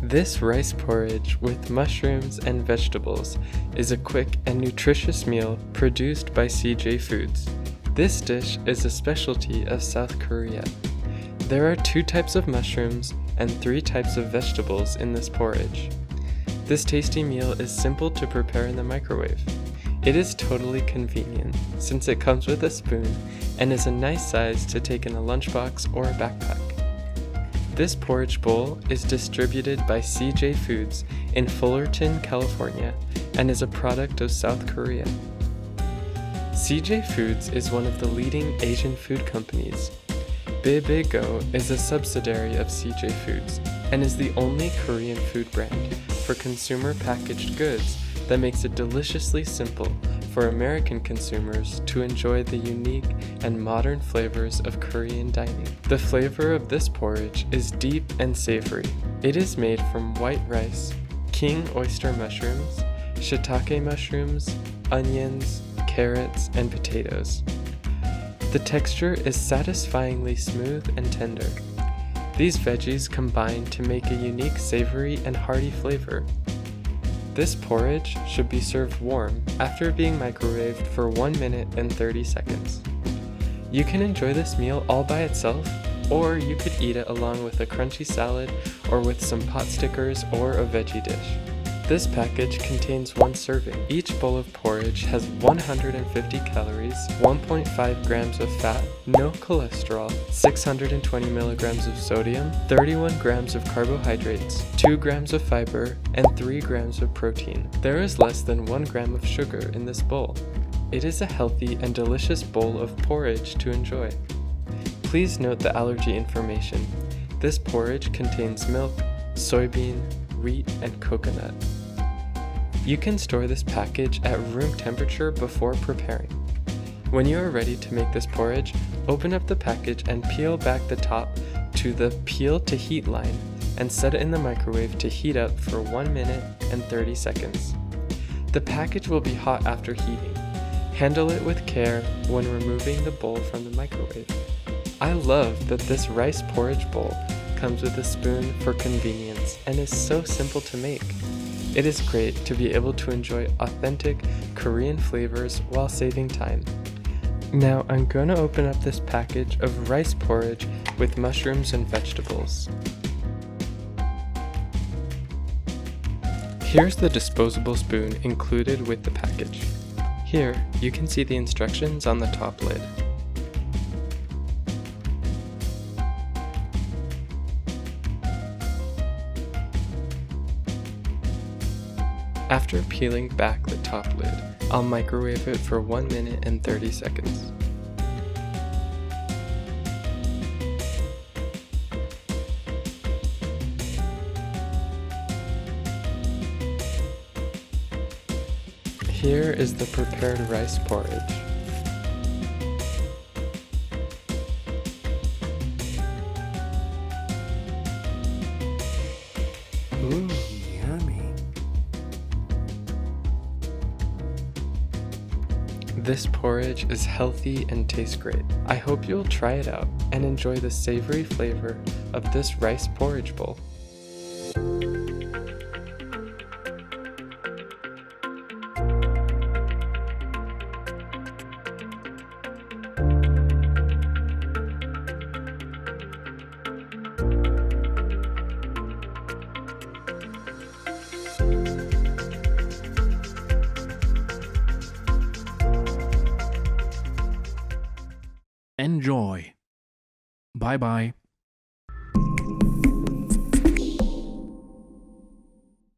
This rice porridge with mushrooms and vegetables is a quick and nutritious meal produced by CJ Foods. This dish is a specialty of South Korea. There are 2 types of mushrooms and 3 types of vegetables in this porridge. This tasty meal is simple to prepare in the microwave. It is totally convenient since it comes with a spoon and is a nice size to take in a lunchbox or a backpack. This porridge bowl is distributed by CJ Foods in Fullerton, California, and is a product of South Korea. CJ Foods is one of the leading Asian food companies. Go is a subsidiary of CJ Foods and is the only Korean food brand for consumer packaged goods that makes it deliciously simple for American consumers to enjoy the unique and modern flavors of Korean dining. The flavor of this porridge is deep and savory. It is made from white rice, king oyster mushrooms, shiitake mushrooms, onions, carrots, and potatoes. The texture is satisfyingly smooth and tender. These veggies combine to make a unique savory and hearty flavor. This porridge should be served warm after being microwaved for 1 minute and 30 seconds. You can enjoy this meal all by itself, or you could eat it along with a crunchy salad or with some pot stickers or a veggie dish. This package contains 1 serving. Each bowl of porridge has 150 calories, 1.5 grams of fat, no cholesterol, 620 milligrams of sodium, 31 grams of carbohydrates, 2 grams of fiber, and 3 grams of protein. There is less than 1 gram of sugar in this bowl. It is a healthy and delicious bowl of porridge to enjoy. Please note the allergy information. This porridge contains milk, soybean, wheat, and coconut. You can store this package at room temperature before preparing. When you are ready to make this porridge, open up the package and peel back the top to the peel to heat line and set it in the microwave to heat up for 1 minute and 30 seconds. The package will be hot after heating. Handle it with care when removing the bowl from the microwave. I love that this rice porridge bowl comes with a spoon for convenience and is so simple to make. It is great to be able to enjoy authentic Korean flavors while saving time. Now I'm going to open up this package of rice porridge with mushrooms and vegetables. Here's the disposable spoon included with the package. Here, you can see the instructions on the top lid. After peeling back the top lid, I'll microwave it for 1 minute and 30 seconds. Here is the prepared rice porridge. Ooh, yummy. This porridge is healthy and tastes great. I hope you'll try it out and enjoy the savory flavor of this rice porridge bowl. Enjoy. Bye bye.